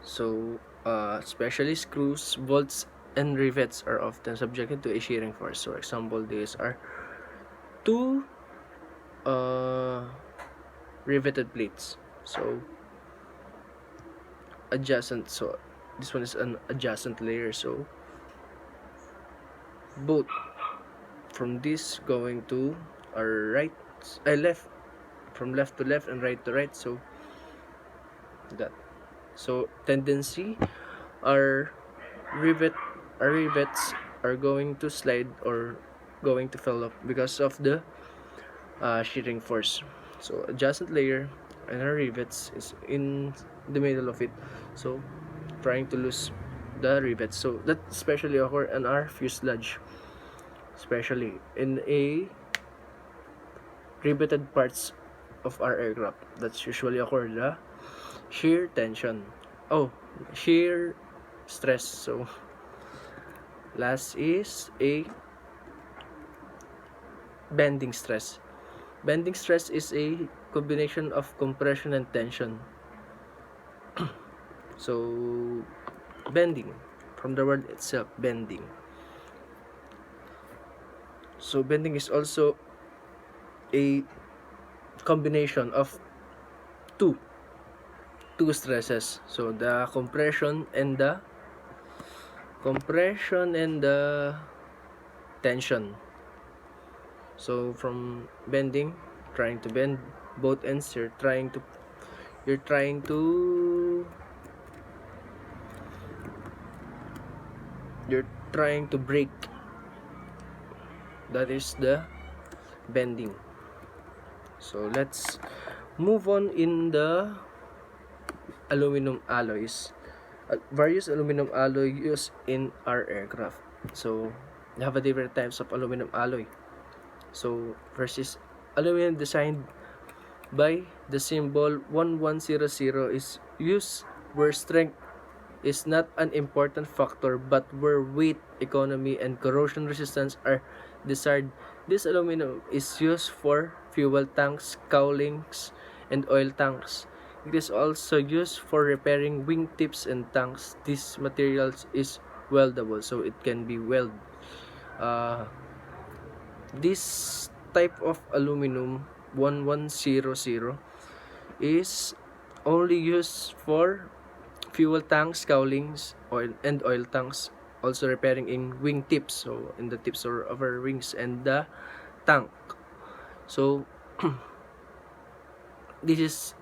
So especially screws, bolts, and rivets are often subjected to a shearing force. For example, these are two riveted plates. So adjacent. So this one is an adjacent layer. So both from this going to our right, left, from left to left and right to right. So that. So tendency, our rivets are going to slide or going to fall off because of the shearing force. So adjacent layer and our rivets is in the middle of it, so trying to lose the rivets. So that especially occur in our fuselage, especially in a riveted parts of our aircraft. That's usually occur the shear tension, shear stress. So last is a bending stress. Bending stress is a combination of compression and tension. So bending, from the word itself, bending. So bending is also a combination of two stresses. So the compression and the tension. So from bending, trying to bend both ends, you're trying to break. That is the bending. So let's move on in the aluminum alloys. Various aluminum alloy used in our aircraft. So we have a different types of aluminum alloy. So first is aluminum designed by the symbol 1100 is used where strength is not an important factor but where weight, economy, and corrosion resistance are desired. This aluminum is used for fuel tanks, cowlings, and oil tanks. It is also used for repairing wing tips and tanks. This material is weldable, so it can be welded. This type of aluminum 1100 is only used for fuel tanks, cowlings, oil tanks, also repairing in wing tips, so in the tips of our wings and the tank. So this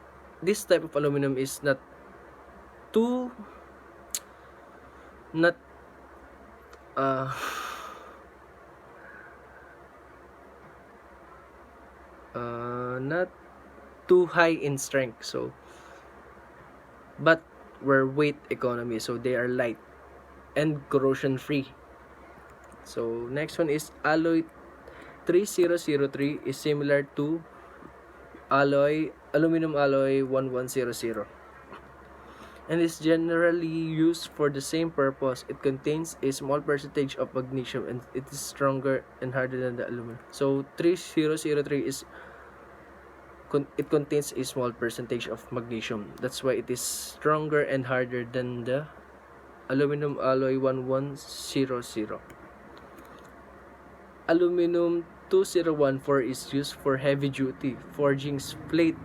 type of aluminum is not too high in strength, so but were weight economy, so they are light and corrosion free. So next one is alloy 3003 is similar to aluminum alloy 1100 and is generally used for the same purpose. It contains a small percentage of magnesium and it is stronger and harder than the aluminum. So 3003 is it contains a small percentage of magnesium. That's why it is stronger and harder than the aluminum alloy 1100. Aluminum 2014 is used for heavy duty forgings, plate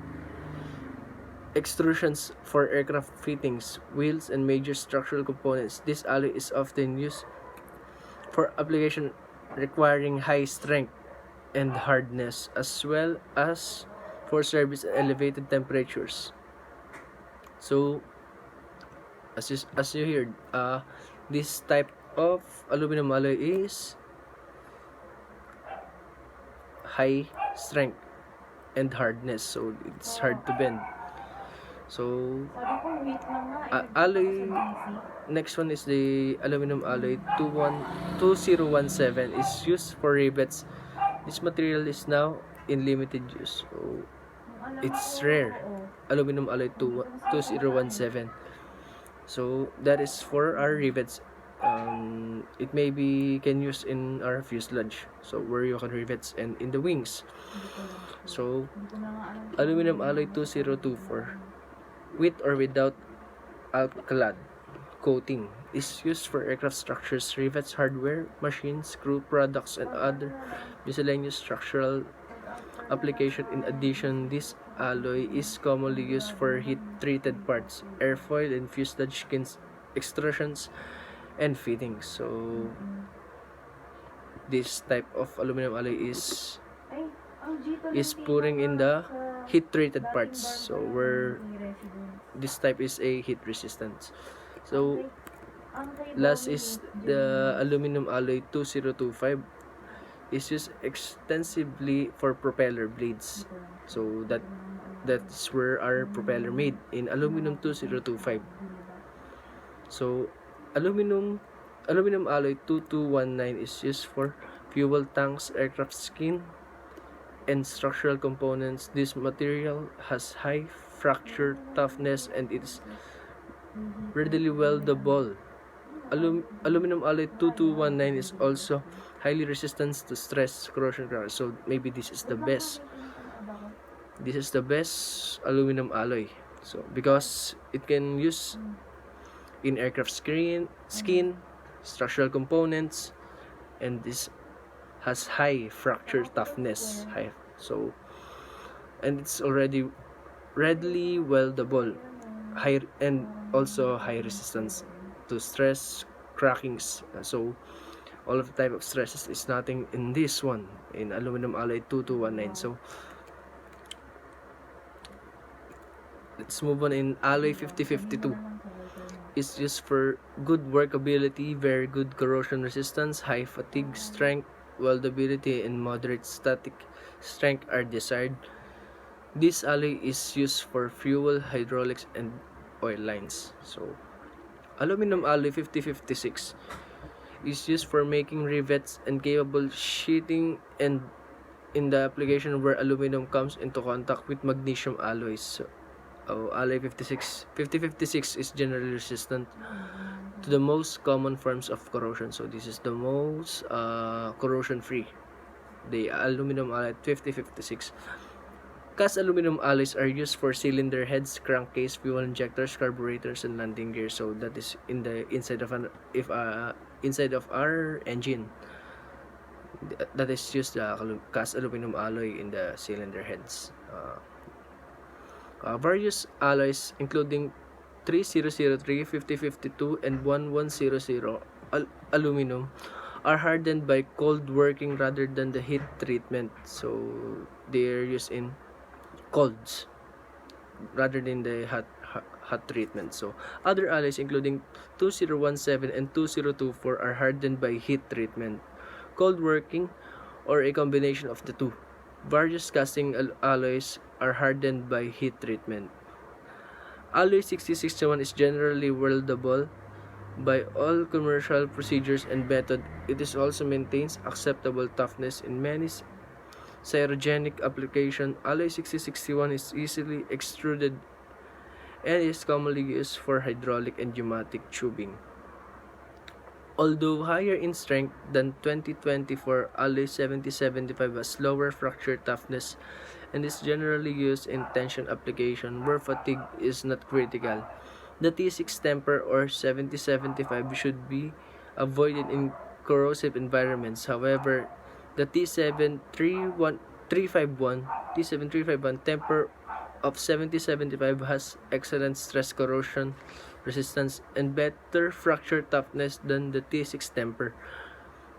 extrusions for aircraft fittings, wheels, and major structural components. This alloy is often used for application requiring high strength and hardness, as well as for service at elevated temperatures. So as you heard, this type of aluminum alloy is high strength and hardness, so it's hard to bend. So alloy, next one is the aluminum alloy 2017 is used for rivets. This material is now in limited use, so it's rare. Aluminum alloy 2017. So that is for our rivets. It may be can use in our fuselage, so where you can rivets and in the wings. So aluminum alloy 2024, with or without alcalad coating is used for aircraft structures, rivets, hardware, machines, screw products, and other miscellaneous structural application. In addition, this alloy is commonly used for heat-treated parts, airfoil, and fuselage skins, extrusions, and fittings. So this type of aluminum alloy is pouring in the heat-treated parts. So where this type is a heat resistant. So last is the aluminum alloy 2025 is used extensively for propeller blades. So that's where our propeller made in aluminum 2025. So aluminum alloy 2219 is used for fuel tanks, aircraft skin, and structural components. This material has high fracture toughness and it is readily weldable. Aluminum alloy 2219 is also highly resistant to stress, corrosion, crack. So maybe this is the best. This is the best aluminum alloy. So because it can use in aircraft skin, structural components, and this has high fracture toughness. So and it's already readily weldable, high and also high resistance to stress, crackings. So all of the type of stresses is nothing in this one in aluminum alloy 2219. So let's move on. In alloy 5052 is used for good workability, very good corrosion resistance, high fatigue strength, weldability, and moderate static strength are desired. This alloy is used for fuel, hydraulics, and oil lines. So aluminum alloy 5056 is used for making rivets and cable sheeting, and in the application where aluminum comes into contact with magnesium alloys. So, alloy 5056 is generally resistant to the most common forms of corrosion. So this is the most corrosion free, the aluminum alloy 5056. Cast aluminum alloys are used for cylinder heads, crankcase, fuel injectors, carburetors, and landing gear. So that is in the inside of inside of our engine. That is used cast aluminum alloy in the cylinder heads. Various alloys including 3003, 5052, and 1100 aluminum are hardened by cold working rather than the heat treatment. So they are used in colds rather than the hot treatment. So other alloys including 2017 and 2024 are hardened by heat treatment, cold working, or a combination of the two. Various casting alloys are hardened by heat treatment. Alloy 6061 is generally weldable by all commercial procedures and method. It is also maintains acceptable toughness in many cryogenic application. Alloy 6061 is easily extruded and is commonly used for hydraulic and pneumatic tubing. Although higher in strength than 2024, alloy 7075 has lower fracture toughness and is generally used in tension application where fatigue is not critical. The T6 temper or 7075 should be avoided in corrosive environments. However, the T7351 temper of 7075 has excellent stress corrosion resistance and better fracture toughness than the T6 temper.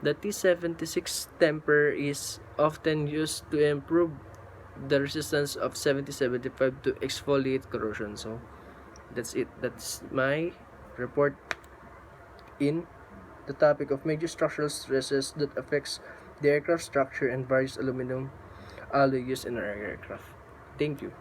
The T76 temper is often used to improve the resistance of 7075 to exfoliate corrosion. So that's it. That's my report in the topic of major structural stresses that affects the aircraft structure and various aluminum alloy used in our aircraft. Thank you.